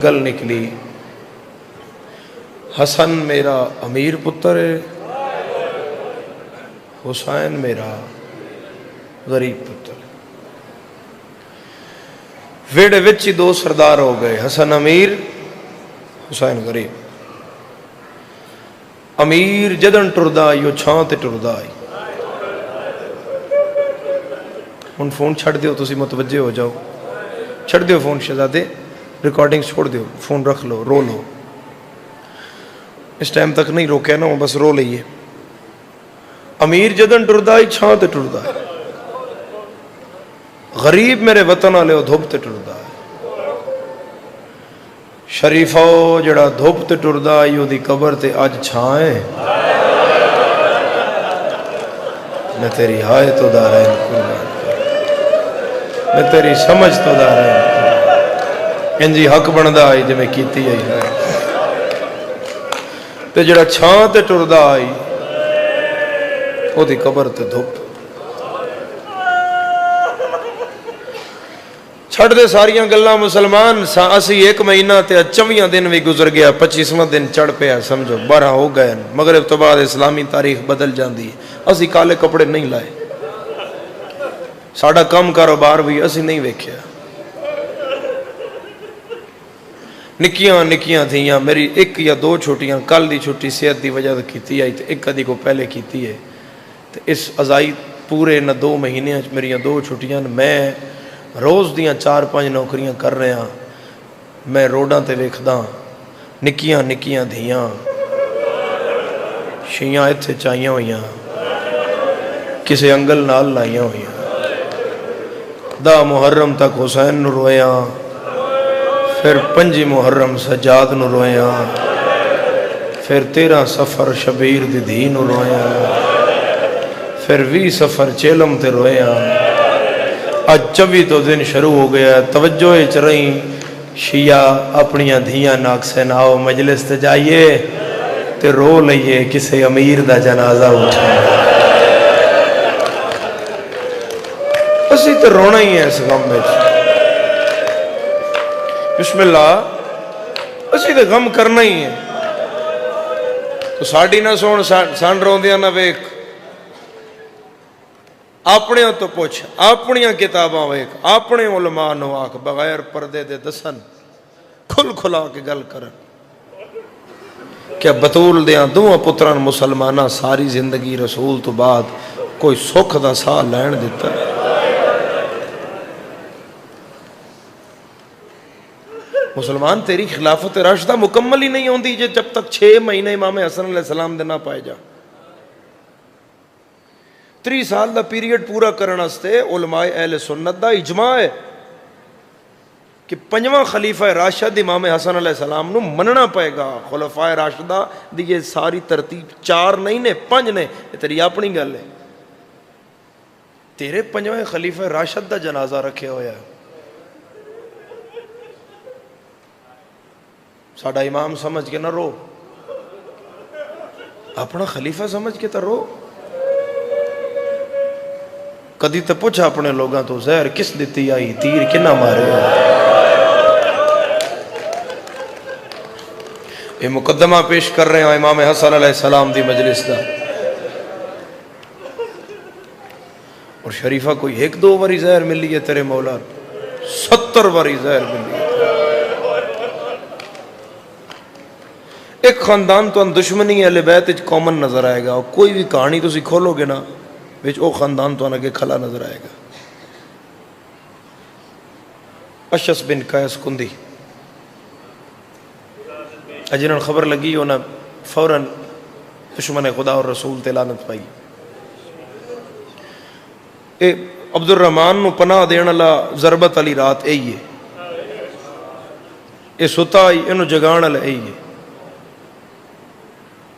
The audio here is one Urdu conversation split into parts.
گل نکلی حسن میرا امیر پتر ہے، حسین میرا غریب پتر ہے۔ ویڑے وچ ہی دو سردار ہو گئے، حسن امیر، حسین غریب۔ امیر جدن ٹردا آئی وہ چھاں تے ٹردا آئی۔ ہن فون چھڑ دیو، تسی متوجہ ہو جاؤ، چھڑ دیو فون شہزادے، ریکارڈنگ چھوڑ دیو، فون رکھ لو، رو لو۔ اس ٹائم تک نہیں روکے نا، وہ بس رو لئیے۔ امیر جدن ٹردا آئی چھاں تے ٹردا آئی، غریب میرے وطن والے وہ دھوپ تے ٹردا آئی۔ شریفو جڑا دھوپ تے ٹردا آئی وہ دی قبر تے اج چھاں ہے۔ میں تیری ہائے تو دارین قربان، میں تیری سمجھ تو دارین انجی حق بندہ آئی جی میں کیتی آئی ہے۔ تے جڑا چھاں تے ٹردا آئی وہ دی قبر تے دھوپ۔ چھڑ دے ساریاں گلاں مسلمان، اسی ایک مہینہ تے 24 دن بھی گزر گیا، 25واں دن چڑھ پیا، سمجھو 12 ہو گئے۔ مغرب تو بعد اسلامی تاریخ بدل جاندی ہے۔ اسی کالے کپڑے نہیں لائے، ساڑا کم کاروبار بھی اسی نہیں ویکھیا۔ نکیاں نکیاں تھیاں، میری ایک یا دو چھوٹیاں، کل دی چھٹی صحت دی وجہ سے کیتی آئی، تے ایک کدی کو پہلے کیتی ہے۔ تے اس ازائی پورے نہ 2 مہینے میری 2 چھٹیاں، میں روز دیاں 4-5 نوکریاں کر رہے ہیں۔ میں روڈاں تے ویکھداں نکیاں نکیاں دھیاں شیاں اتھے چاہیاں ہویاں، کسے انگل نال لائیاں ہویاں۔ 10 محرم تک حسین نو رویاں، پھر 5 محرم سجاد نو رویاں، پھر 13 سفر شبیر دی دھی نو رویاں، پھر 20 سفر چیلم تے رویاں۔ آج 24 تو دن شروع ہو گیا، توجہ چرائیں شیعہ اپنیاں دھیاں ناکسین، آؤ مجلس تے جائیے تے رو لئیے کسے امیر دا جنازہ اٹھا۔ اسی تے رونا ہی ہے اس غم میں، بسم اللہ، اسی تے غم کرنا ہی ہے۔ تو ساڑی نہ سون سان روندیاں نہ ویک، اپنے تو پوچھ، اپنیاں کتاباں ویک، اپنے علماء نو آکھ، بغیر پردے دے دسن، کھل کھلا کے گل کرن۔ کیا بطول دیاں 2 پتران مسلمانہ ساری زندگی رسول تو بعد کوئی سکھ دا سا لین دیتا ہے؟ مسلمان تیری خلافت راشدہ مکمل ہی نہیں ہوندی جب تک 6 مہینے امام حسن علیہ السلام دے نہ پائے جا۔ 3 سال دا پیریڈ پورا کرنا ستے علماء اہل سنت دا اجماع ہے کہ 5واں خلیفہ راشد امام حسن علیہ السلام نو مننا پائے گا۔ خلفاء راشدہ دی یہ ساری ترتیب 4 نہیں نے، 5 نے، یہ تیری اپنی گل ہے۔ تیرے 5واں خلیفہ راشد دا جنازہ رکھے ہویا ہے، ساڑا امام سمجھ کے نہ رو، اپنا خلیفہ سمجھ کے تو رو۔ کدی تو پوچھا اپنے لوگاں تو زہر کس دیتی آئی، تیر کنہ مارے۔ یہ مقدمہ پیش کر رہے ہیں امام حسن علیہ السلام دی مجلس دا، اور شریفہ کوئی 1-2 واری زہر ملی ہے تیرے مولا، 70 واری زہر ملی ہے۔ ایک خاندان تو ان دشمنی اہل بیت کامن نظر آئے گا، کوئی بھی کہانی تسی کھولو گے نا بیچ او خاندان تو انگے کھلا نظر آئے گا۔ اشس بن قیس کندی جنہوں خبر لگی انہاں فوراً دشمن خدا اور رسول تے لعنت پائی۔ اے عبد الرحمن نو پناہ دین اللہ ضربت علی رات ایئے، اے ستا آئی انہوں جگان اللہ ایئے،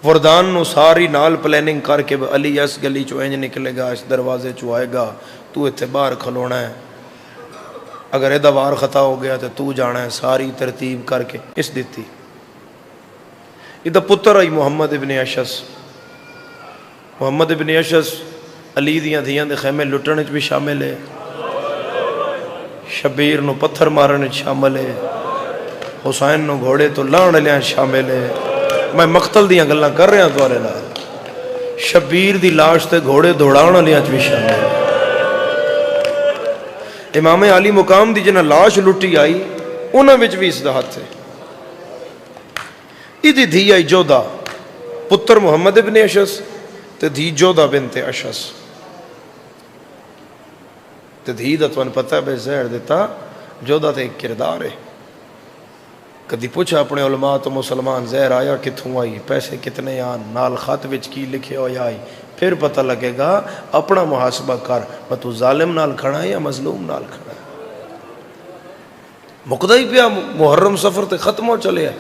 وردان نو ساری نال پلیننگ کر کے علی اس گلی چو اینج نکلے گا، اس دروازے چو آئے گا، تو اتھے باہر کھلونا ہے، اگر ایدہ وار خطا ہو گیا تو جانا ہے، ساری ترتیب کر کے اس دیتی۔ ادھا پتر آئی محمد ابن اشس، محمد ابن اشس علی دیاں دھیاں دے خیمے لٹنچ بھی شامل ہے، شبیر نو پتھر مارن شامل ہے، حسین نو گھوڑے تو لاؤن لیا شامل ہے. میں مقتل دیاں گلاں کر رہا توارے نال. شبیر دی لاش تے گھوڑے دوڑاؤن لیا بھی شامل ہے. امام علی مقام دی جنہ لاش لٹی آئی انہاں وچ بھی اس دا ہاتھ ہے. ایدی دھی آئی جودہ پتر محمد ابن اشس تے دھی جودہ بنت اشس. تے دھی دا تو پتہ بے زہر دیتا جودہ تے ایک کردار ہے. کدی پوچھا اپنے علماء تو مسلمان زہر آیا کتھوں آئی, پیسے کتنے آن, نال خط وچ کی لکھے ہوئے آئی, پھر پتہ لگے گا. اپنا محاسبہ کر میں تو ظالم نال کھڑا ہے یا مظلوم نال کھڑا ہے. مقدہ ہی پیا محرم سفر تے ختم ہو چلے ہے.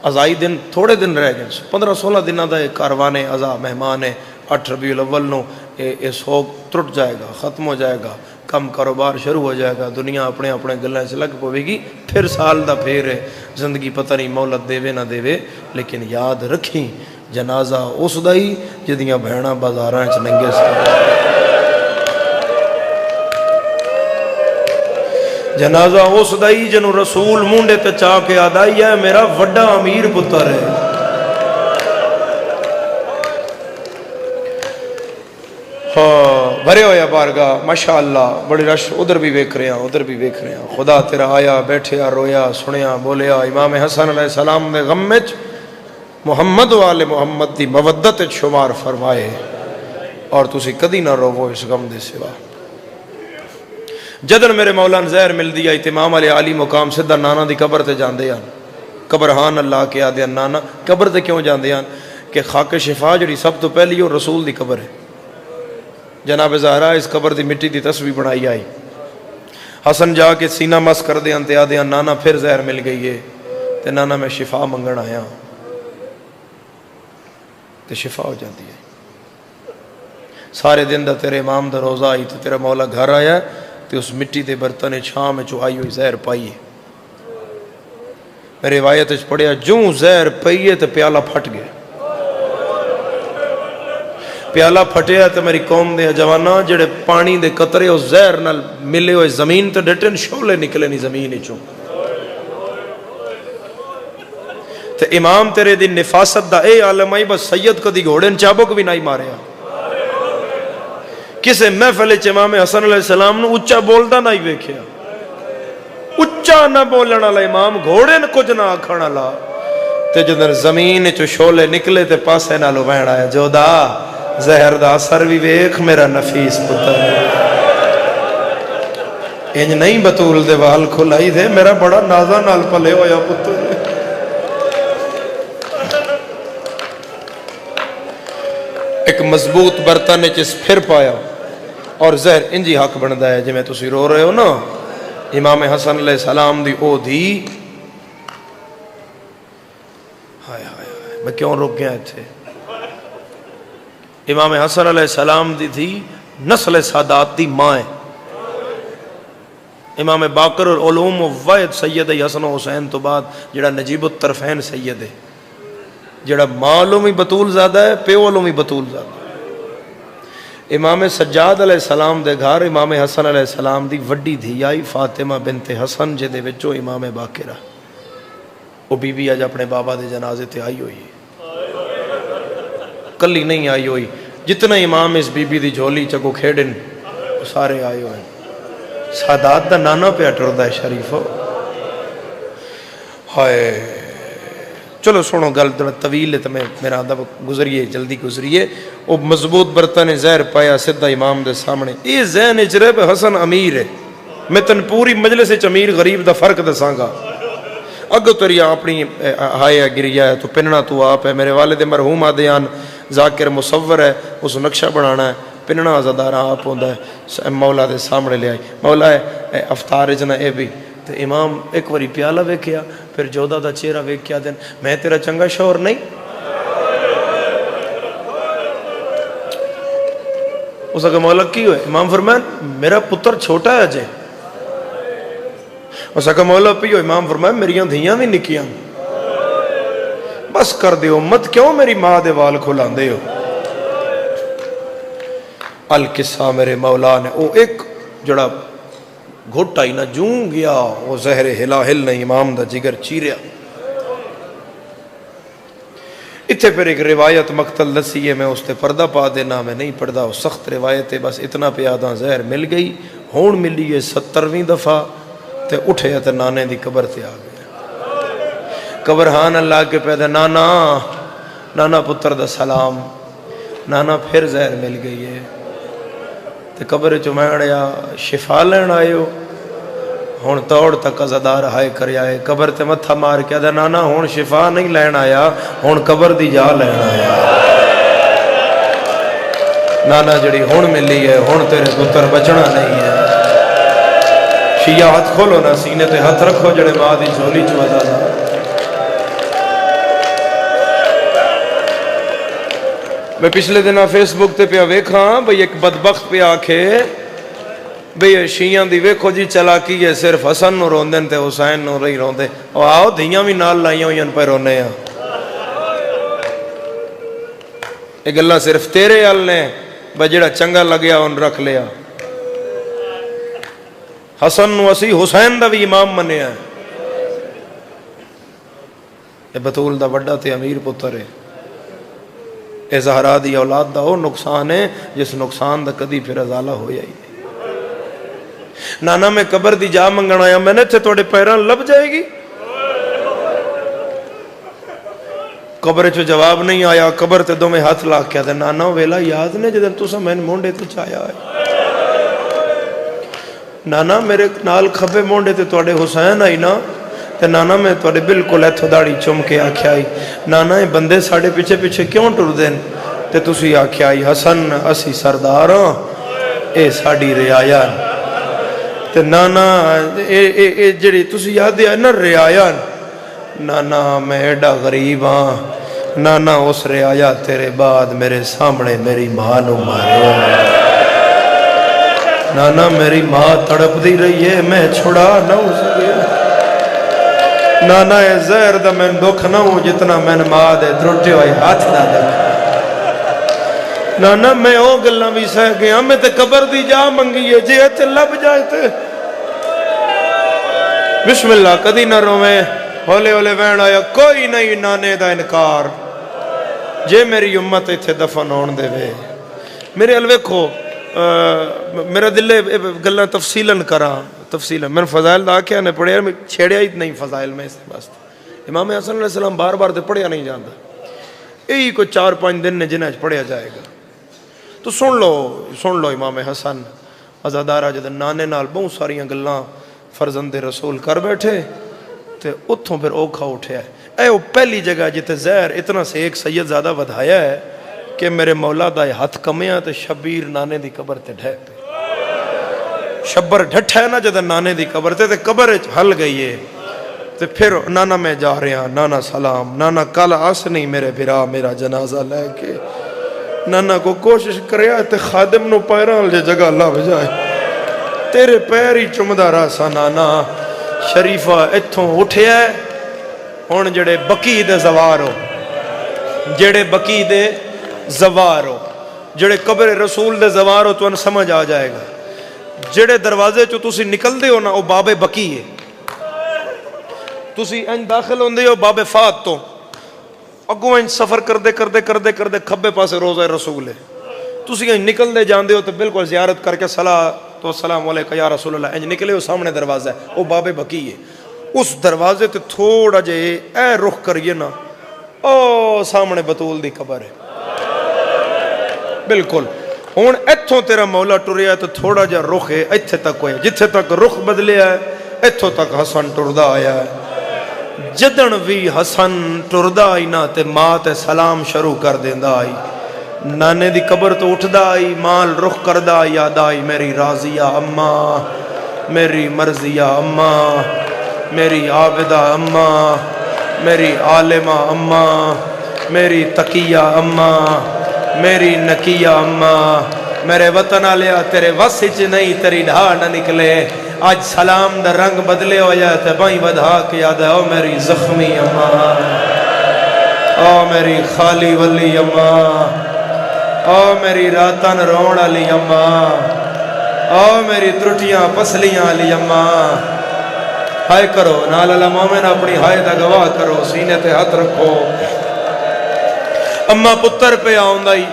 ازائی دن تھوڑے دن رہ گئے, 15-16 دنوں دا ایک کاروانے ازا مہمان ہے. 8 ربیع الاول نو یہ سوگ ٹرٹ جائے گا, ختم ہو جائے گا, کم کاروبار شروع ہو جائے گا, دنیا اپنے اپنے گلیں سے لگ پوے گی. پھر سال دا پھر ہے, زندگی پتہ نہیں مولت دے نہ دے. لیکن یاد رکھیں جنازہ اس دا ہی جدیاں بہناں بازاراں وچ ننگے سر. جنازہ اس دا ہی جنوں رسول مونڈے تے چاہ کے آدائی ہے میرا وڈا امیر پتر ہے. ہاں بھرے ہویا بارگاہ ماشاءاللہ, بڑی رش ادھر بھی ویکھ رہے ہیں ادھر بھی ویکھ رہے ہیں. خدا تیرا آیا بیٹھیا رویا سنیا بولیا. امام حسن علیہ السلام دے غم وچ محمد والے محمد دی مودت شمار فرمائے, اور تسی کدی نہ روو اس غم دے سوا. جدن میرے مولانا زہر مل دیا امام علی علی مقام سدھا نانا دی قبر تے جاندے ہیں. قبرہان اللہ کے آدھے نانا قبر تے کیوں جاندے ہیں کہ خاک شفا جڑی سب تو پہلی اور رسول دی قبر ہے. جناب زہرا اس قبر دی مٹی دی تصویر بنائی آئی. حسن جا کے سینہ مس کر دے تے آدھے نانا پھر زہر مل گئی ہے تے نانا میں شفا منگن آیا تے شفا ہو جاتی ہے. سارے دن دا تیرے امام دا روزہ آئی تے تیرا مولا گھر آیا تے اس مٹی دے برتن چھام چو آئی ہوئی زہر پائی ہے. میرے روایت پڑھیا جوں زہر پئی ہے تے پیالہ پھٹ گیا. پیالہ پھٹیا تے میری قوم دے جوانا جڑے پانی دے قطرے اس زہر نال ملے ہوئے زمین تے ڈٹن شولے نکلے نہیں زمین چوں. تے امام تیرے دی نفاست دا اے عالم آئی بس سید کدی گھوڑن چابک بھی نہیں ماریا. کسے محفل امام حسن علیہ السلام نو اچھا بولدا نہیں ویکھیا. اچھا نہ بولن والا امام گھوڑے نے کچھ نہ آکھن والا. تے جدن زمین چ شولے نکلے تے پاسے نالو بہن آیا جودا زہر دا اثر بھی ویکھ میرا نفیس پتر. انج نہیں بطول دے وال کھلائی دے میرا بڑا نازا نال پلے ہویا پتر. ایک مضبوط برتن چس پھر پایا اور زہر انجی حق بندا ہے. جی میں تسی رو رہے ہو نا امام حسن علیہ السلام دی او دی ہائے ہائے ہائے میں کیوں رک گیا تھے. امام حسن علیہ السلام دی تھی نسل سادات دی ماں ہے. امام باقر العلوم و واحد سید حسن و حسین تو بعد جڑا نجیب الطرفین سید ہے, جڑا ماں لوں بھی بطول زیادہ ہے پیو لوں بھی بطول زیادہ ہے. امام سجاد علیہ السلام دے گھر امام حسن علیہ السلام دی وڈی دھی آئی فاطمہ بنت حسن جے دے وچوں امام باقر وہ بی بی اج اپنے بابا دے جنازے تے آئی ہوئی ہے. کلی نہیں آئی ہوئی, جتنا امام اس بی بی دی جھولی چکو کھیڑن سارے آئے ہوئے. سادات دا نانا پہ اٹردا ہے شریفو. ہائے چلو سنو گل طویل ہے تو میرا ادب گزریے جلدی گزریے. وہ مضبوط برتن زہر پایا سدھا امام دے سامنے. یہ ذہن وچ رہے پہ حسن امیر ہے. میں تن پوری مجلس وچ امیر غریب دا فرق دساں گا. اگو تریا اپنی ہائے گریا ہے تو پننا تو آپ ہے. میرے والد مرحوم آدیان ذاکر مصور ہے, اس نقشہ بنانا ہے, پننا آزادارہ آپ ہوندہ ہے. مولا دے سامنے لے آئی, مولا ہے افطار جنا اے بھی تو امام ایک وری پیالہ ویکھیا پھر جودہ دا چہرہ ویکھیا دن میں تیرا چنگا شوہر نہیں. اس کا مولا کی ہوئے امام فرمائن میرا پتر چھوٹا ہے اجے. اس کا مولا پیو امام فرمائن میریاں دھیاں بھی نکیاں بس کر دیو مت کیوں میری ماں دے وال کھلان دے ہو. القصہ میرے مولا نے او ایک جڑا گھٹ آئی نہ جوں گیا وہ زہر ہلا ہل نے امام دا جگر چیریا۔ اتھے پھر ایک روایت مقتل دسی ہے، میں اس تے پردہ پا دینا، میں نہیں پڑھدا، وہ سخت روایت ہے، بس اتنا پیادہ زہر مل گئی، ہون ملی ہے 70ویں دفعہ، تے اٹھے تے نانے دی قبر تے آ گیا۔ قبرہان اللہ کے پیدا نانا نانا پتر دا سلام، نانا پھر زہر مل گئی ہے، تے قبر چو میں اڑیا شفا لین آئے ہو، ہون توڑ تک ازادار ہائے کر آئے، قبر تے متھا مار کے دا نانا ہون شفا نہیں لین آیا، ہون قبر دی جا لین آیا۔ نانا جڑی ہون ملی ہے، ہون تیرے پتر بچنا نہیں ہے۔ شیعہ ہاتھ کھولو نا، سینے تے ہاتھ رکھو جڑے ماں دی جھولی چو ازادار۔ میں پچھلے دن فیس بک تے پہ ویکھاں بھئی ایک بدبخت پہ آکھے بھئی شیعہ دی ویکھو جی چلاکی ہے، صرف حسن نو روندن تے حسین نو رہی روندے، اور آؤ دھیاں بھی نال لائیاں ہوئیں پہ رونے ہیں۔ ایک اللہ صرف تیرے حل نے بھئی جڑا چنگا لگیا ان رکھ لیا۔ حسن نو اسی حسین دا بھی امام منے ہیں۔ اے بطول دا وڈا تے امیر پتر ہے، اے زہرا دی اولاد دا وہ نقصان ہے جس نقصان دا کدی پھر ازالہ ہویا ہی نہیں۔ نانا میں قبر دی جا منگن آیا، میں نے تھے توڑے پیران لب جائے گی؟ قبر چو جواب نہیں آیا، قبر تے دو میں ہاتھ لاغ کیا تھے، نانا ویلا یاد نے جدن تو سا میں مونڈے تے چایا ہے۔ نانا میرے نال کھبے مونڈے تے توڑے حسین آئی نا، تے نانا میں توڑے بالکل ایتھو داڑی چم کے آکھیا آئی، نانا اے بندے ساڑے پیچھے پیچھے کیوں ٹر دین؟ تے تسی آکھیا آئی حسن اسی سرداراں اے ساڑی رعایان۔ تے نانا اے جڑی تسی یاد دیا نا رعایان، نانا میں ایڈا غریب ہاں، نانا اس رعایا تیرے بعد میرے سامنے میری ماں نو مارے، نانا میری ماں تڑپ دی رہی ہے، میں چھڑا نہ ہو سکے، نانا اے زہر دا میں دکھ نہ ہوں جتنا میں ماں دے دروٹے ہوئے ہاتھ نہ دکھ۔ نانا میں او گلہ بھی سہ گیا، میں تے قبر دی جا منگی ہے، جی تے لب جائے تے بسم اللہ کدی نہ رویں، ہولے ہولے وین آیا، کوئی نہیں نانے دا انکار، جے میری امت ایتھے دفن ہون دے وے۔ میرے الوے کھو میرا دل گلہ تفصیلاً کرا، تفصیلاً میں نے فضائل دا کیا نے پڑھیا، میں چھیڑیا ہی نہیں فضائل میں اس بات۔ امام حسن علیہ السلام بار بار دے پڑھیا نہیں جانتا، یہی کوئی 4-5 دن نے جنہیں پڑھیا جائے گا۔ تو سن لو امام حسن عزادارہ جدن نانے نال بہت ساریاں گلاں فرزند رسول کر بیٹھے تے اتھوں پھر اوکھا اٹھیا ہے۔ اے وہ پہلی جگہ جتے زہر اتنا سے ایک سید زیادہ ودھایا ہے کہ میرے مولا دا ہاتھ کمیاں تے شبیر نانے دی قبر تے ڈھے پہ، شبر ڈھٹھا ہے نا جدن نانے دی قبر تے قبر ہل گئی ہے۔ تے پھر نانا میں جا رہا ہاں، نانا سلام، نانا کل آس نہیں میرے بھرا میرا جنازہ لے کے، نانا کو کوشش کریا تے خادم نو پیران لے جگہ اللہ بجائے، تیرے پیر ہی چمدہ راسا نانا شریفہ اتھوں اٹھیا ہے۔ ہون جڑے بقی دے زوار ہو، جڑے بقی دے زوار ہو، جڑے قبر رسول دے زوار ہو تو ان سمجھ آ جائے گا، جڑے دروازے چو تسی نکل دے ہو نا وہ باب بقی ہے، تسی انج داخل ہوندے ہو باب فات تو اگوں انج سفر کردے کردے کردے کردے کھبے پاسے روزہ رسول ہے، تسی انج نکل دے جاندے ہو تو بالکل زیارت کر کے صلاۃ تو السلام علیکہ یا رسول اللہ انج نکلے ہو، سامنے دروازہ ہے وہ باب بقی ہے۔ اس دروازے تے تھوڑا جے اے رخ کریے نا، او سامنے بطول دی قبر ہے بالکل۔ ہون ایتھوں تیرا مولا ٹریا ہے تو تھوڑا جا رخ ہے ایتھے تک ہویا، جتھے تک رخ بدلیا ہے ایتھوں تک حسن ٹردا آیا ہے۔ جدن بھی حسن ٹردا آئی نا تے ماں تے سلام شروع کر دیندا آئی، نانے دی قبر تو اٹھدا آئی، مال رخ کردا یاد آئی میری راضیہ اماں، میری مرضیہ اماں، میری عابدہ اماں، میری عالمہ اماں، میری تقیہ اماں، میری نکیہ اماں، میرے وطن آلیا تیرے وسچ نہیں تیری ڈھا نہ نکلے، آج سلام دا رنگ بدلے ہو جاتے بائیں بدھا کے یاد ہے، او میری زخمی اماں، او میری خالی ولی اماں، او میری راتن رون علی اماں، او میری ترٹیاں پسلیاں علی اما ہائے کرو نال اللہ مومن اپنی ہائے دا گواہ کرو سینے تے ہاتھ رکھو اما پتر پہ آؤندائی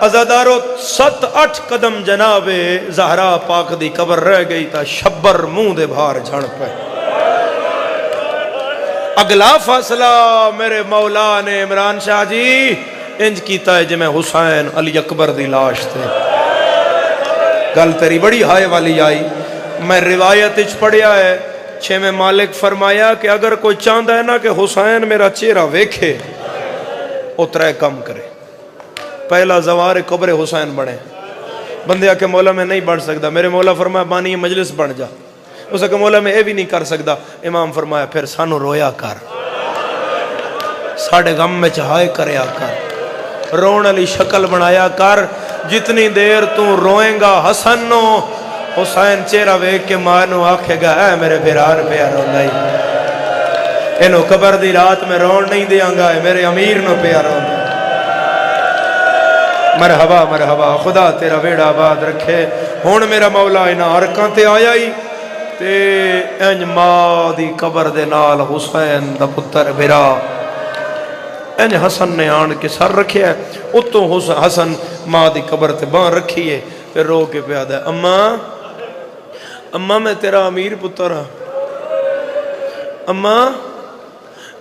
ازادارو 7-8 قدم جناب زہرا پاک دی قبر رہ گئی تا شبر منہ دے بھار جھڑ پہ اگلا فاصلہ میرے مولا نے عمران شاہ جی انج کیتا ہے جی میں حسین علی اکبر دی لاش تھے گل تیری بڑی ہائے والی آئی میں روایت اچ پڑھیا ہے چھے میں مالک فرمایا کہ اگر کوئی چاندہ ہے نا کہ حسین میرا چہرہ ویکھے اترے کم کرے پہلا زوار قبر حسین بنے بندے آکے مولا میں نہیں بڑھ سکتا میرے مولا فرمایا بانی مجلس بن جا اس کہ مولا میں اے بھی نہیں کر سکتا امام فرمایا پھر سانو رویا کر ساڑھے غم میں چاہائے کریا کر رون علی شکل بنایا کر جتنی دیر تو روئیں گا حسن نو حسین چہرہ ویک کے مانو آکھے گا اے میرے بھرار پہ روندائی انہوں قبر دی رات میں رون نہیں دیاں گا میرے امیر نو پہ روندائی مرحبا مرحبا خدا تیرا ویڑا آباد رکھے ہون میرا مولا انہاں عرقاں تے آیا ہی تے انج ماں دی قبر دے نال حسین دا پتر بھرا انج حسن نے آن کے سر رکھے ہے اتو حسن ماں دی قبر تے بان رکھی ہے پھر رو کے پیادہ ہے اماں میں تیرا امیر پتر ہاں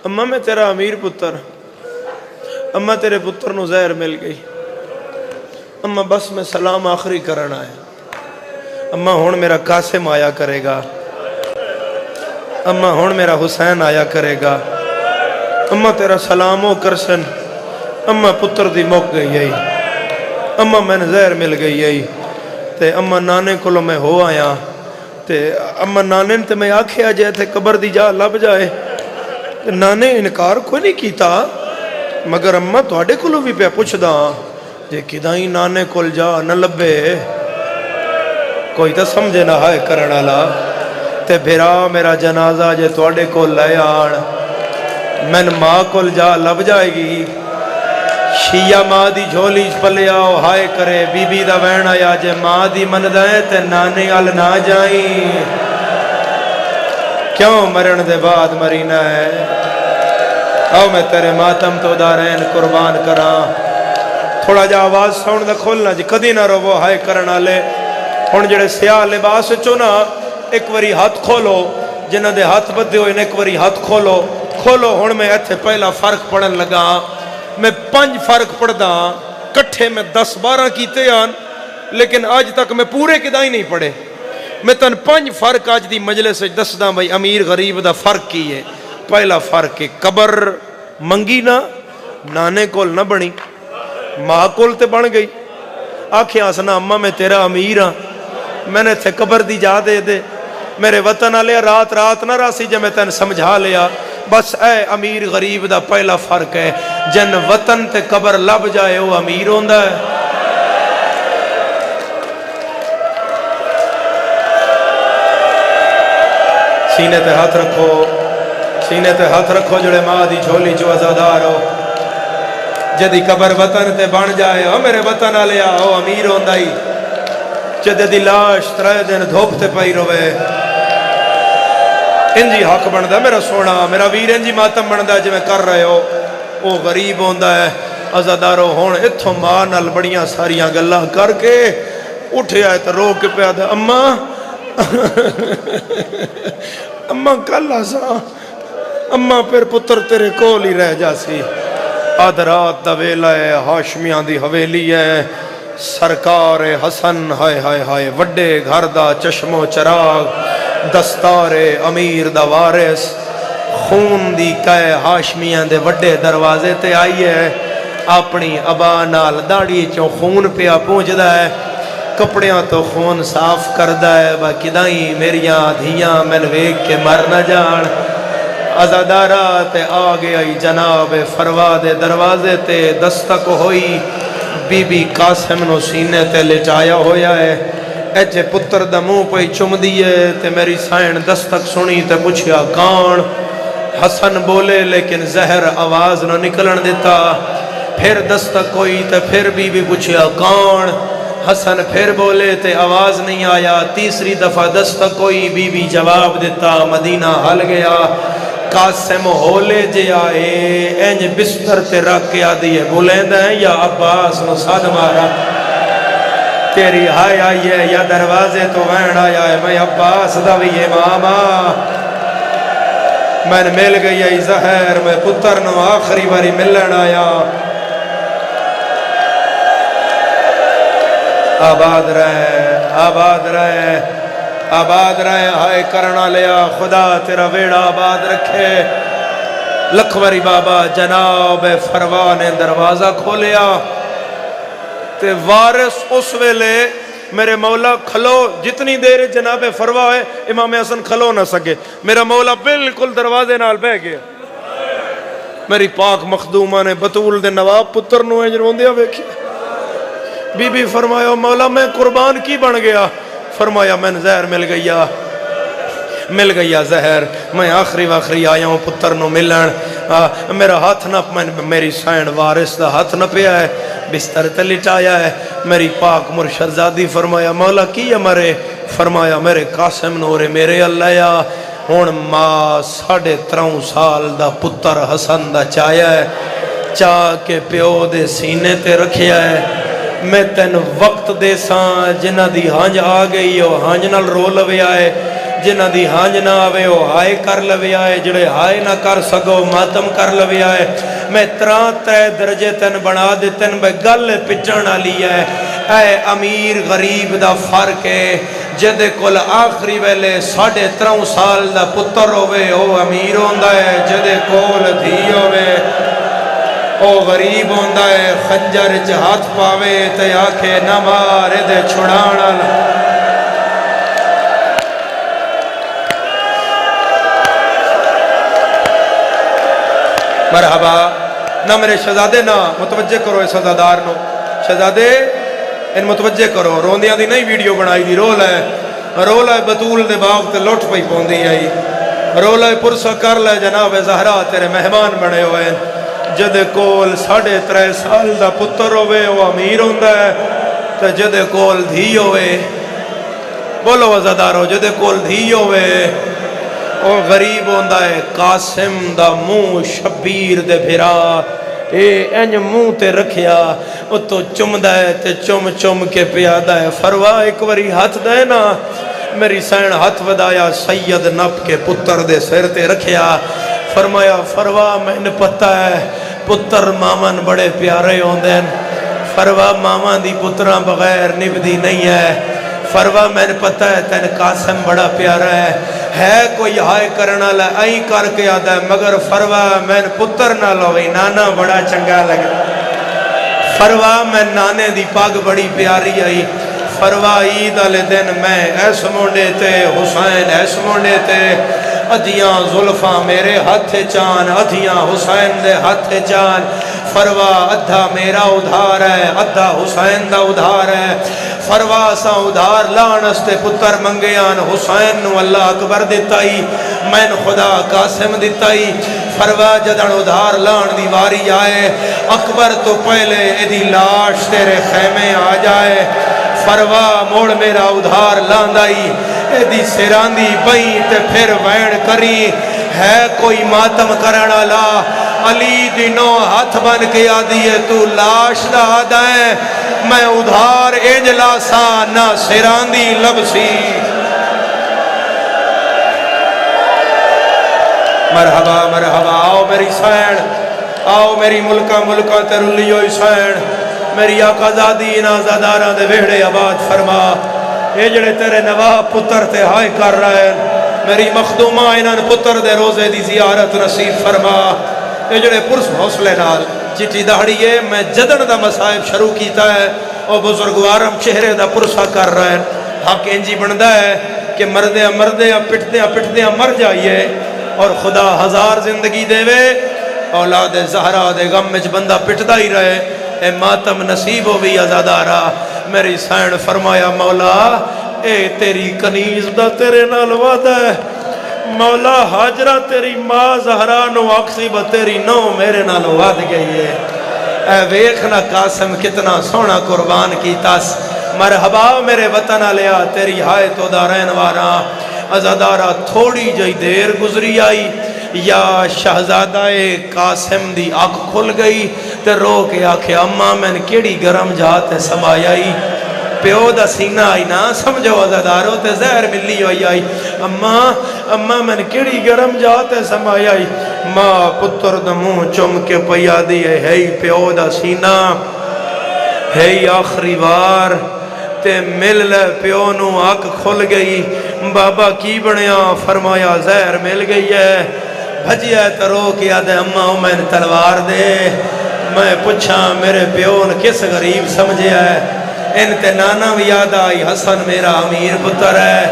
اماں میں تیرا امیر پتر اماں تیرے پتر نو زہر مل گئی اماں بس میں سلام آخری کرنا ہے اماں ہون میرا قاسم آیا کرے گا اماں ہون میرا حسین آیا کرے گا اماں تیرا سلامو کرسن اماں پتر دی موک گئی ہے اماں میں نے زہر مل گئی ہے تے اماں نانے کلو میں ہو آیا تے اماں نانے تے میں آکھے آ جائے تے قبر دی جا لب جائے نانے انکار کوئی نہیں کیتا مگر اماں تو آڑے کلو بھی پہ پوچھ دا جے کدائیں نانے کل جا نہ لبے کوئی تا سمجھے نہ ہائے کرنا لا تے بھرا میرا جنازہ جے تو آڑے کل لے آن میں ماں کل جا لب جائے گی شیعہ ماں دی جھولی پلے آؤ ہائے کرے بی بی دا وین آیا جے ماں دی من دائیں تے نانے آل نہ جائیں کیوں مرن دے بعد مرینا ہے آؤ میں تیرے ماتم تو دارین قربان کران تھوڑا جا آواز ساؤنڈ دا کھولنا جی کدی نہ رو وہ ہائے کرنا لے ہون جڑے سیاہ لباس چونا ایک وری ہاتھ کھولو جنہ دے ہاتھ بدے ہوئے ایک وری ہاتھ کھولو ہون میں ایتھے پہلا فرق پڑھن لگا میں 5 فرق پڑھ دا کٹھے میں 10-12 کیتے آن لیکن آج تک میں پورے کدائی نہیں پڑھے میں تن 5 فرق آج دی مجلس سے دس دا بھائی امیر غریب دا فرق کی ہے پہلا فرق ہے قبر منگی نہ نانے کول نہ بنی ماں کول تے بن گئی آکھیں آسنا اماں میں تیرا امیر ہاں میں نے تھے قبر دی جا دے میرے وطن آلے رات نہ راسی جے میں تین سمجھا لیا بس اے امیر غریب دا پہلا فرق ہے جن وطن تے قبر لب جائے وہ امیر ہوندہ ہے سینے تے ہاتھ رکھو جڑے ماں دی جھولی جو ازادار ہو جدی قبر وطن تے بن جائے او میرے وطن آلیا او امیر ہوندائی جدی دی لاش 3 دن دھوپ تے پائی روے انجی حق بندہ میرا سونا میرا ویر انجی ماتم بندہ جی میں کر رہے ہو او غریب ہوندہ ہے ازادارو ہون اتھو ماں نال بڑیاں ساریاں گلہ کر کے اٹھے آئے تو رو کے پیادہ اماں کل آسا اماں پھر پتر تیرے کول ہی رہ جاسی آدھرات دا ویلا ہے ہاشمیاں دی حویلی ہے سرکار حسن ہائے ہائے ہائے وڈے گھر دا چشم و چراغ دستار امیر دا وارث خون دی کہے ہاشمیاں دے وڈے دروازے تے آئی ہے اپنی ابا نال داڑی چوں خون پیا پہنچ دا ہے کپڑیاں تو خون صاف کردہ ہے باقی دائیں میریاں دھیاں میں ویک کے مر نہ جان ازادارات آگے آئی جناب فرواد دروازے تے دستک ہوئی بی بی قاسم نو سینے تے لٹایا ہویا ہے ایچے پتر دا منہ پہ چم دیئے تے میری سائن دستک سنی تے پوچھیا کون حسن بولے لیکن زہر آواز نہ نکلن دیتا پھر دستک ہوئی تے پھر بی بی پوچھیا کون حسن پھر بولے تے آواز نہیں آیا، تیسری دفعہ دستک کوئی بی بی جواب دیتا، مدینہ ہل گیا۔ قاسم ہولے جے آئے اینج بستر تے رکھ کے آدھی ہے بلیند ہے یا عباس نو صد مارا تیری ہائے آئی ہے یا دروازے تو وین آیا ہے، میں عباس دا بھی اماما میں نے مل گئی ہے زہر، میں پتر نو آخری باری ملن آیا۔ آباد رہے آباد رہے آباد رہے، ہائے کرنا لیا خدا تیرا ویڑا آباد رکھے۔ لکھوری بابا جناب فروا نے دروازہ کھولیا تے وارث اس ویلے میرے مولا کھلو، جتنی دیر جناب فروا ہے امام حسن کھلو نہ سکے، میرا مولا بالکل دروازے نال بہ گیا۔ میری پاک مخدومہ نے بطول دے نواب پتر نو انج روندیا ویکھیا، بی بی فرمایا مولا میں قربان کی بن گیا؟ فرمایا میں زہر مل گیا زہر، میں آخری آیا ہوں پتر نو ملن، میرا ہاتھ نہ میری سائن وارث دا ہاتھ نہ پیا ہے، بستر تے لٹایا ہے۔ میری پاک مرشد زادی فرمایا مولا کی مرے؟ فرمایا میرے قاسم نورے میرے اللہ یا ہون ماں 13.5 سال دا پتر حسن دا چایا ہے، چاہ کے پیو دے سینے تے رکھیا ہے۔ میں تین وقت دے ساں جنہ دی ہانج آ گئی ہو ہانج نال رو لوے آئے، جنہ دی ہانج نہ آوے ہو ہائے کر لوے آئے، جڑے ہائے نہ کر سکو ماتم کر لوے آئے۔ میں 3 درجے تین بنا دے تین بے گل پچھن آلی ہے۔ اے امیر غریب دا فرق ہے، جدے کل آخری ویلے 13.5 سال دا پتر ہوئے او امیر ہوندہ ہے، جدے کول دھی ہوئے او غریب ہوندہ ہے۔ خنجر ہاتھ پاوے تے آکھے نہ مارے دے چھڑانا۔ مرحبا نہ میرے شہزادے نہ متوجہ کرو اس شہزادار نو، شہزادے ان متوجہ کرو، روندیاں دی نہیں ویڈیو بنائی دی، رول ہے بطول دے باغ تے لوٹ پئی پوندی آئی، رول ہے پرسہ کر لے جناب زہرا تیرے مہمان بنے ہوئے، جدے کول 3.5 سال دا پتر ہوئے وہ امیر ہوندہ ہے، تے جدے کول دھی ہوئے بولو وزادارو جدے کول دھی ہوئے او غریب ہوندہ ہے۔ قاسم دا منہ شبیر دے بھرا اے انج منہ تے رکھیا او تو چمدہ ہے تے چم کے پیادہ ہے۔ فروا ایک وری ہاتھ دے نا، میری سین ہاتھ ودایا سید نب کے پتر دے سر تے رکھیا۔ فرمایا فروا میں نے پتہ ہے پتر مامن بڑے پیارے ہوندے ہیں، فروا ماما دی پتران بغیر نبدی نہیں ہے، فروا میں نے پتہ ہے تین قاسم بڑا پیارا ہے کوئی ہائے کرنا لے آئی کر کے آدھا ہے، مگر فروا میں نے پتر نہ لوئی نانا بڑا چنگا لگا، فروا میں نانے دی پاگ بڑی پیاری آئی، فروا عید علی دن میں ایس مونڈے تے حسین ایس مونڈے تے، ادھیاں ظلفاں میرے ہاتھ چان ادھیاں حسین دے ہاتھ چان، فروا ادھا میرا ادھار ہے ادھا حسین دا ادھار ہے، فروا سا ادھار لانستے پتر منگیان حسین نو اللہ اکبر دیتائی میں خدا قاسم دیتائی، فروا جدن ادھار لان دیواری آئے اکبر تو پہلے ایدی لاش تیرے خیمے آ جائے، فروا موڑ میرا ادھار لاندائی ایدی سیراندی بئی تے پھر وین کری ہے کوئی ماتم کرنا لا، علی دنوں ہاتھ بن کے آدھی ہے تو لاش دا آدھائیں میں ادھار اجلا سا نہ سیراندی لبسی، مرحبا مرحبا آؤ میری سین آؤ میری ملکہ ترلیو سین، میری آقا زادی نازادارہ دے ویڑے آباد فرما، اے جڑے تیرے نواب پتر تے ہائے کر رہے ہیں، میری مخدومہ انہاں پتر دے روزے دی زیارت نصیب فرما، اے جڑے پرس حوصلے نال چٹی دہڑیے میں جدن دا مسائب شروع کیتا ہے اور بزرگوارم چہرے دا پرسہ کر رہے ہیں، حق انجی بندہ ہے کہ مردیاں پٹدیاں مر جائیے اور خدا 1000 زندگی دے وے، اولاد زہرا دے غم میں بندہ پٹدا ہی رہے، اے ماتم نصیب ہو بھی ازادارہ، میری سین فرمایا مولا اے تیری کنیز دا تیرے نال وعدہ ہے، مولا حاجرہ تیری ماں زہرا نو اکسی با تیری نو میرے نال وعد گئی ہے، اے ویکھنا قاسم کتنا سونا قربان کی تاس، مرحبا میرے وطن آلیا تیری ہائے تو دا رہن وارا ازادارہ تھوڑی جائی دیر گزری آئی یا شہزادہ قاسم دی آنکھ کھل گئی تے رو کے آکھے اماں میں نے کیڑی گرم جاتے سمایائی پیو دا سینہ آئی نا سمجھو ازادارو تے زہر ملی ہوئی آئی اماں میں نے کیڑی گرم جاتے سمایائی ماں پتر دموں چم کے پیا دیئے ہے پیو دا سینہ ہے آخری وار تے مل لے پیو نو آنکھ کھل گئی بابا کی بنیا فرمایا زہر مل گئی ہے بھجیا ترو کیا دے اماں میں تلوار دے میں پوچھا میرے پیو نے کس غریب سمجھے ہے ان تے نانا بھی یاد آئی حسن میرا امیر پتر ہے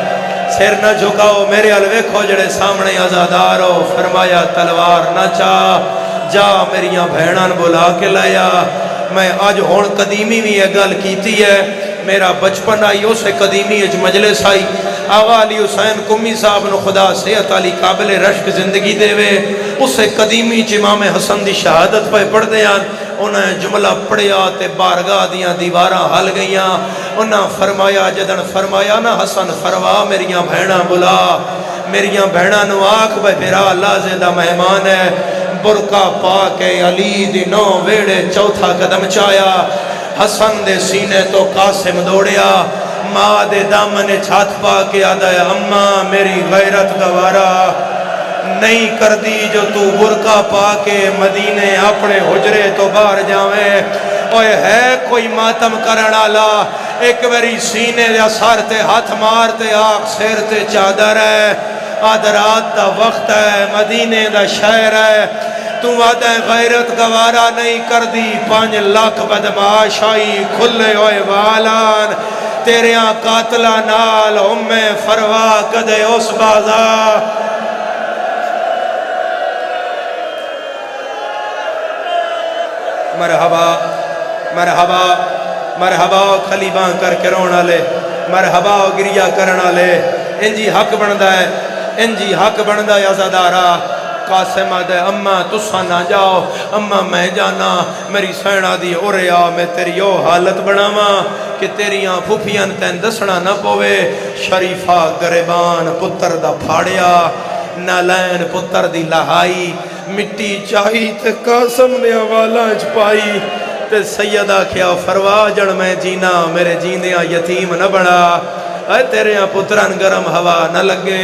سر نہ جھکاؤ میرے الوے کھو جڑے سامنے آزادار ہو فرمایا تلوار نہ چاہ جا میریاں بھینان بلا کے لیا میں آج ہون قدیمی بھی یہ گل کیتی ہے میرا بچپن آئی اسے قدیمی اج مجلس آئی آغا علی حسین کمی صاحب نو خدا صحت علی قابل رشک زندگی دے وے اسے قدیمی امام حسن دی شہادت پہ پڑھ دیاں انہیں جملہ پڑھیا تے بارگاہ دیاں دیواراں حل گئیاں انہیں فرمایا جدن فرمایا نا حسن فروا میریاں بھیڑاں بلا میریاں بھیڑاں نو آکھ بے پھرا اللہ زیدہ مہمان ہے برکا پاکے علی دی نو ویڑے چوتھا قدم چایا حسن دے سینے تو قاسم دوڑیا ماں دے دامن چھات پا کے آدھا ہے اماں میری غیرت گوارا نہیں کر دی جو تو برکا پا کے مدینے اپنے حجرے تو باہر جاویں اوے ہے کوئی ماتم کرنا لا ایک وری سینے دیا سار تے ہاتھ مار تے آگ سیر تے چادر ہے آدرات دا وقت ہے مدینے دا شہر ہے تو وعدہ غیرت گوارا نہیں کر دی 5 لاکھ بدماش آئی کھلے ہوئے والان تیرے ہاں قاتلہ نال فروا کدے اس بازا مرحبا مرحبا مرحبا خلیباں کر کے رونا لے مرحبا گریا کرنا لے انجی حق بندہ ہے انجی حق بندہ ہے ازادارہ قاسم آدھے اماں تسا نہ جاؤ اماں میں جانا میری سینہ دی اوریا میں تیری او حالت بناواں کہ تیریاں پھوپیاں تین دسنا نہ پوے شریفہ گریبان پتر دا پھاڑیا نالین پتر دی لہائی مٹی چاہی تے قاسم نے حوالہ چپائی تے سیدہ کیا فروا جڑ میں جینا میرے جیندیاں یتیم نہ بنا اے تیرے یہاں پتران گرم ہوا نہ لگے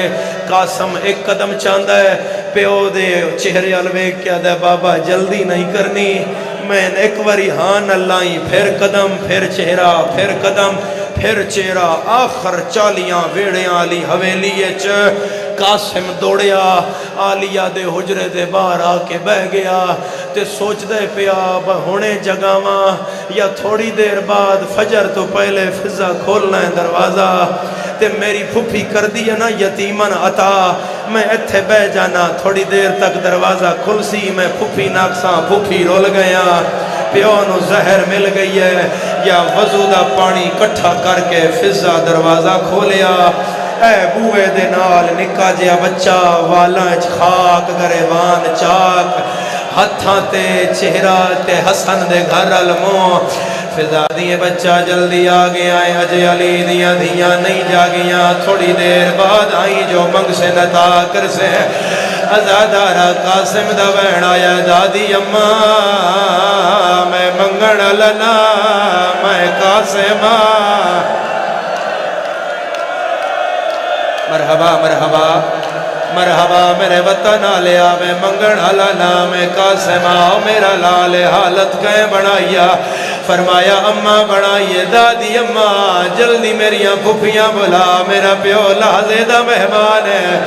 قاسم ایک قدم چاندہ ہے پیو دے چہرے الوے کیا دے بابا جلدی نہیں کرنی میں ایک وری ہان اللہ پھر قدم پھر چہرہ پھر قدم پھر چہرہ آخر چالیاں ویڑیاں علی حویلی قاسم دوڑیا آلیہ دے حجرے دے باہر آ کے بہ گیا تے سوچ دے پیا ہونے جگاواں یا تھوڑی دیر بعد فجر تو پہلے فضا کھولنا ہے دروازہ تے میری پھوپھی کر دیا نا یتیمن عطا میں اتھے بہ جانا تھوڑی دیر تک دروازہ کھل سی میں پھوپھی ناکساں پھوپھی رول گیا پیو نو زہر مل گئی ہے یا وضو دا پانی کٹھا کر کے فضا دروازہ کھولیا اے بوئے دے نال نکا جیا بچہ والاں خاک گریبان چاک ہتھاں تے چہرہ تے حسن دے گھر علموں فضا دیئے بچہ جلدی آگے آئے اجے علی دیاں دیاں نہیں جاگیاں تھوڑی دیر بعد آئی جو منگ سے نتا کر سے ازادارہ قاسم دا بہن آیا دادی اماں میں منگن لنا میں قاسم مرحبا مرحبا مرحبا میرے وطن آلیا میں منگن علا نام قاسم آؤ میرا لال حالت کہیں بنائیا فرمایا اماں بنائیے دادی اماں جلدی میریاں پھوپیاں بلا میرا پیو لحظے دا مہمان ہے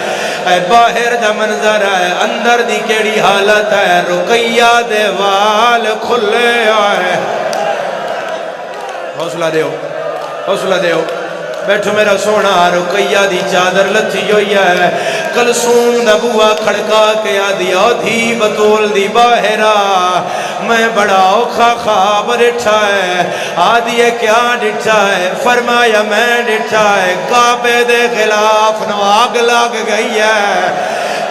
اے باہر دا منظر ہے اندر دی کیڑی حالت ہے رقیہ دے وال کھلے آئے حوصلہ دیو حوصلہ دیو بیٹھو میرا سونا رقیہ دی چادر لتھی ہوئی ہے کلثوم دا بوا کھڑکا کے آدیا دھی بطول دی باہرہ میں بڑا اوکھا خواب ڈٹھا ہے آدھیے کیا ڈٹھا ہے فرمایا میں ڈٹھا ہے کعبے دے خلاف نواگ لگ گئی ہے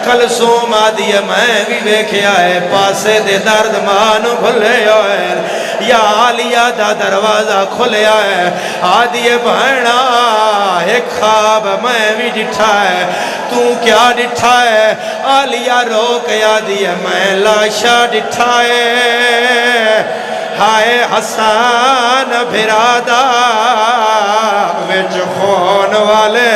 کلثوم آدھیے میں بھی بیکھیا ہے پاسے دے درد مانو بھلے ہوئے یا عالیہ دا دروازہ کھلیا ہے آدھی بہنا ایک خواب میں بھی ڈٹھا ہے تو کیا ڈٹھا ہے عالیہ رو کے آدھی میں لاشا ڈٹھا ہے ہائے حسان بھرادا وچ خون والے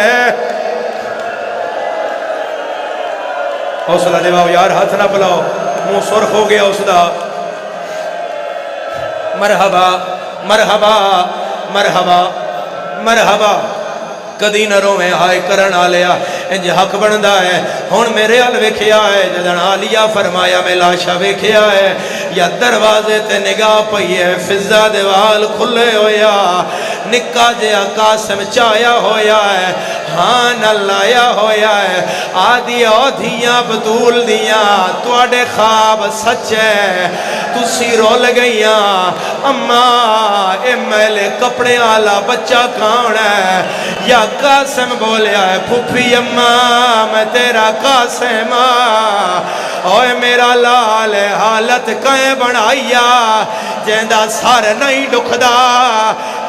حوصلہ دیواؤ یار ہاتھ نہ پلاؤ منہ سرخ ہو گیا اس دا مرحبا مرحبا مرحبا مرحبا کدی نہ رویں ہائے کرن آلیا انج حق بندا ہے ہن میرے حال ویکھیا ہے جدن عالیہ فرمایا میں لاشا ویکھیا ہے یا دروازے تے نگاہ پئی ہے فضا دے وال کھلے ہویا نکا جیا قاسم چایا ہویا ہے ہاں نہ لایا ہویا ہے آدھی اودھیاں بطول دیاں تواڈے خواب سچ ہے تسی رول گئیاں اماں اے میلے کپڑے آلا بچہ کون ہے یا قاسم بولیا ہے پھوپھی اماں میں تیرا قاسم اوے میرا لال حالت کہیں بنائیا جیندہ سار نہیں ڈکھدا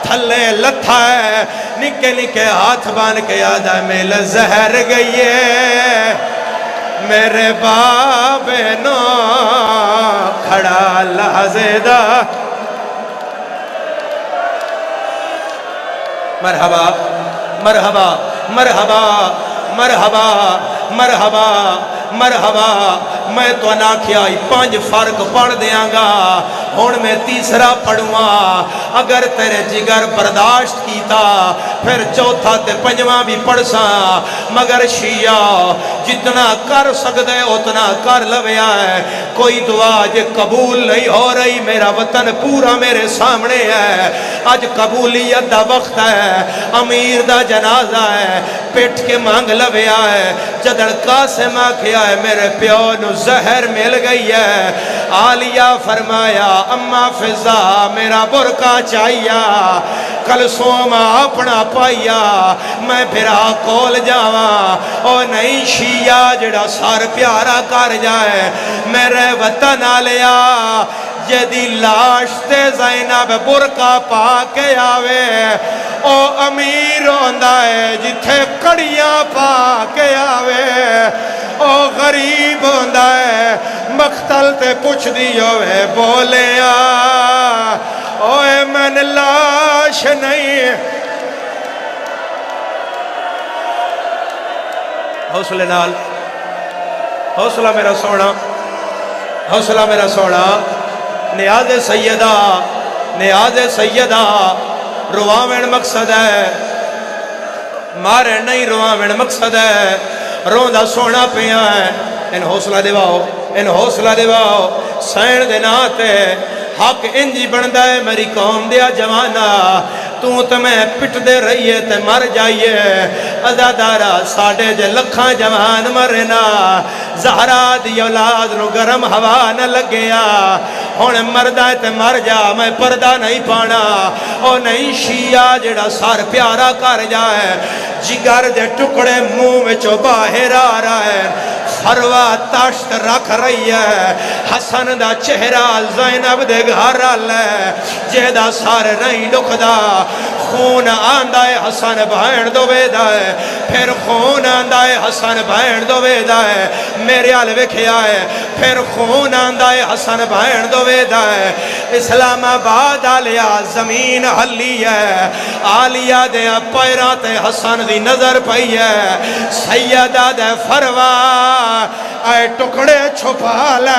تھلے لتھا ہے نکے نکے ہاتھ بان کے یاد ہے میل زہر گئی ہے میرے بابے نو کھڑا لازیدہ مرحبا مرحبا مرحبا مرحبا مرحبا مرحبا میں تو نہ کیا پانچ فرق پڑھ دیاں گا ہون میں تیسرا پڑھوں اگر تیرے جگر برداشت کیتا پھر چوتھا تے پنجواں بھی پڑھ سا مگر شیعہ جتنا کر سکتے اتنا کر لویا ہے کوئی دعا جے قبول نہیں ہو رہی میرا وطن پورا میرے سامنے ہے آج قبولیت دا وقت ہے امیر دا جنازہ ہے پیٹ کے مانگ لویا ہے جدن قاسم آکھیا ہے میرے پیو نو زہر مل گئی ہے عالیہ فرمایا اماں فضا میرا برکا چاہیا کل سوما اپنا پائیا میں پھرا کول جاواں او نہیں شیعہ جڑا سار پیارا کر جائے میرے وطن آلیا جدی لاش تے زینب برکا پا کے آوے او امیر ہوندا ہے جتھے کڑیاں پا کے آوے او غریب ہوندا ہے مقتل تے پوچھ دیو ہے بولیا اوے من لاش نہیں حوصلے نال حوصلہ میرا سونا حوصلہ میرا سونا نیاز سیدہ نیاز سیدہ رواوین مقصد ہے مارے نہیں رواوین مقصد ہے روندہ سونا پیا ہے ان حوصلہ دیواؤ ان حوصلہ دیواؤ سین دناتے حق انجی بندہ ہے میری قوم دیا جوانا تو تمہیں پٹ دے رہی ہے تے مر جائیے ازادارہ ساڑھے جے لکھاں جوان مرنا زہرا دی اولاد نو گرم ہوا نہ لگیا ہون مردہ تے مر جا میں پردہ نہیں پانا او نہیں شیعہ جڑا سار پیارا کر جائے جگر دے ٹکڑے منہ میں چو باہر آ رہا ہے فروا تاشت رکھ رہی ہے حسن دا چہرہ زینب دے گھر لے جیدہ سار نہیں ڈکھدا خون آندہ ہے حسن بہن دو بیدہ ہے پھر خون آندہ ہے حسن بہن دو بیدہ ہے میرے علوے کھیا ہے پھر خون آندہ ہے حسن بہن دو بیدہ ہے اسلام آباد آلیا زمین حلی ہے آلیا دے پیرات حسن دی نظر پئی ہے سیدہ دے فروا اے ٹکڑے چھپا لے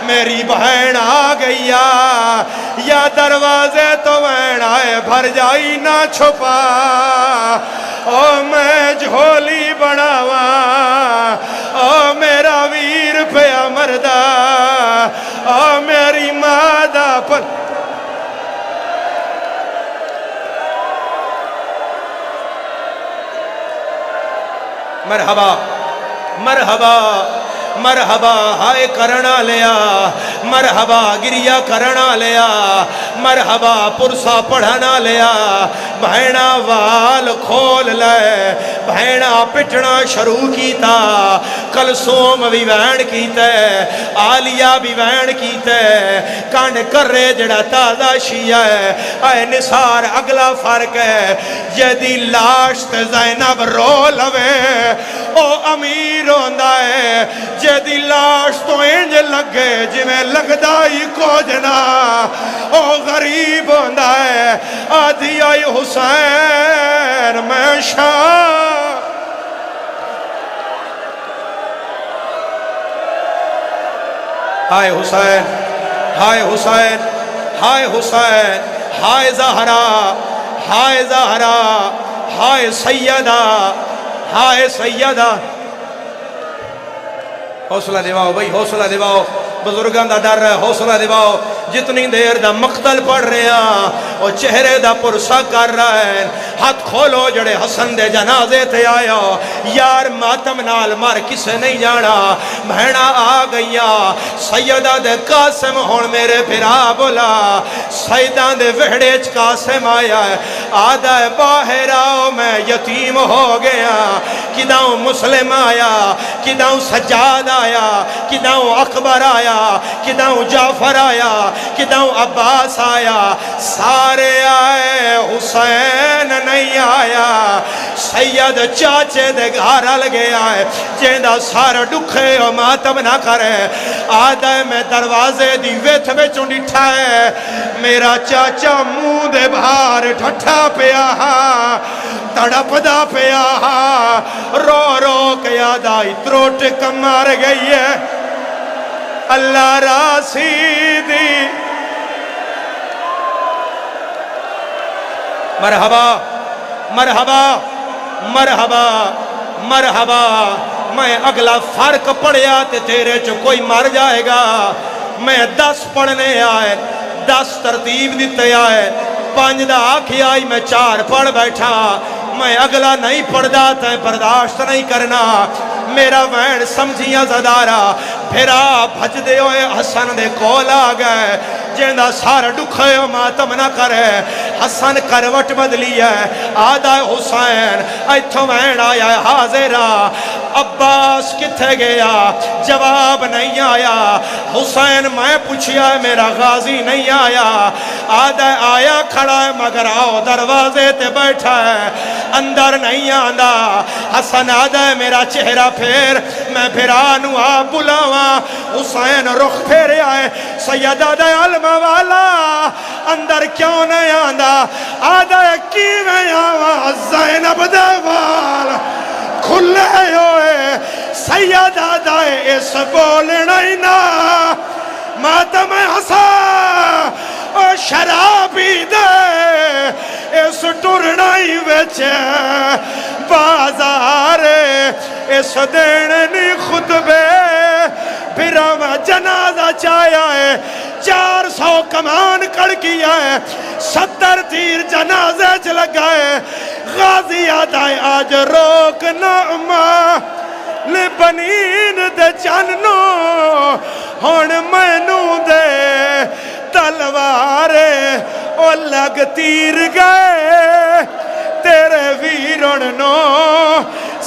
میری بہن آ گیا یا دروازے تو بہن آئے بھر جائی نہ چھپا او میں جھولی بڑھاوا او میرا ویر پیا مردہ او میری مادہ پر مرحبا مرحبا مرحبا ہائے کرنا لیا مرحبا گریا کرنا لیا مرحبا پرسا پڑھنا لیا بہنا وال کھول لے بہنا پٹنا شروع کیتا کلثوم بھی وین کیتا عالیہ بھی وین کیتا کانڈ کرے جڑا تازہ شیعہ ہے اے نثار اگلا فرق ہے جدی لاش تے زینب رو لوے او امیر ہوندا ہے جدی لاش تو انج لگے جی میں لگدا ہی کوجنا او غریب ہوندا ہے آدھی آئی حسین میں شاہ ہائے حسین ہائے حسین ہائے حسین ہائے زہرا ہائے زہرا ہائے سیدہ ہائے سیدہ حوصلہ دیواؤ بھئی حوصلہ دیواؤ بزرگاں دا ڈر ہے حوصلہ دیواؤ جتنی دیر دا مقتل پڑھ رہے ہیں اور چہرے دا پرسا کر رہا ہے ہاتھ کھولو جڑے حسن دے جنازے تے آیا یار ماتم نال مار کسے نہیں جانا بہنا آ گیا سیدہ دے قاسم ہون میرے پھرا بولا سیدہ دے وہڑے چ قاسم آیا ہے آدھا ہے باہر آؤ میں یتیم ہو گیا کداؤں مسلم آیا کداؤں سجاد آیا کداؤں اکبر آیا کداؤں جعفر آیا کداؤں عباس آیا سارے آئے حسین نہیں آیا سید چاچے دے گھارا لگے آئے جیندہ سارا ڈکھے اور ماتم نہ کرے آدھے میں دروازے دی ویتھ میں چونڈٹھا ہے میرا چاچا منہ دے بھار ٹھٹھا پہ آہا تڑپ دا پہ آہا رو رو کے آدھائی تروٹ کم مار گئی ہے اللہ راسی دی مرحبا مرحبا مرحبا مرحبا میں اگلا فرق پڑھیا تے تیرے چو کوئی مر جائے گا میں 10 پڑھنے آئے 10 ترتیب دیتے آئے 5 دا آکھی آئی میں 4 پڑھ بیٹھا میں اگلا نہیں پڑھ جاتا ہے برداشت نہیں کرنا میرا وین سمجھیاں زدارا پھرا بھج دے ہوئے حسن دے کول آ گئے جیندہ سارا ڈکھے ہو ماتم نہ کرے حسن کروٹ بدلی ہے آدھا حسین ایتھو وین آیا ہے حاضرہ عباس کتھے گیا جواب نہیں آیا حسین میں پوچھیا ہے میرا غازی نہیں آیا آدھا آیا کھڑا ہے مگر آؤ دروازے تے بیٹھا ہے اندر نہیں آندہ حسن آدھا ہے میرا چہرہ پھر میں پھرانو آپ بلاواں حسین رخ پھر آئے سیدہ دے علم والا اندر کیوں نہیں آندہ آدھا ہے کی میں آواں زینب دے والا کھلے ہوئے سیدہ دائے اس بولنا ہی نا ماتم حسن اور شرابی دے اس ٹرنا ہی وچے بازار اس دیننی خطبے پھرا میں جنازہ چایا ہے 400 کمان کڑ کیا ہے 70 تیر جنازے چ لگائے غازی آدھائے آج روک نعمہ لبنین دے جننو ہون مینو دے تلوارے او لگ تیر گئے تیرے ویرن نو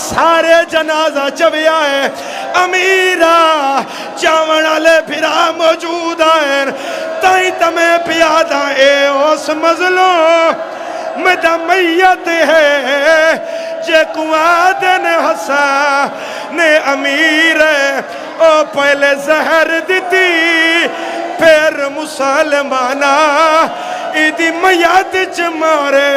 سارے جنازہ چویا ہے امیرہ چاوڑا لے پھرا موجود آئیں تائیں تمہیں پیادا اے اس مظلوم مدہ میت ہے جے کوادن حسن امیر ہے او پہلے زہر دیتی پھر مسلمانہ ایدی میت چ مارے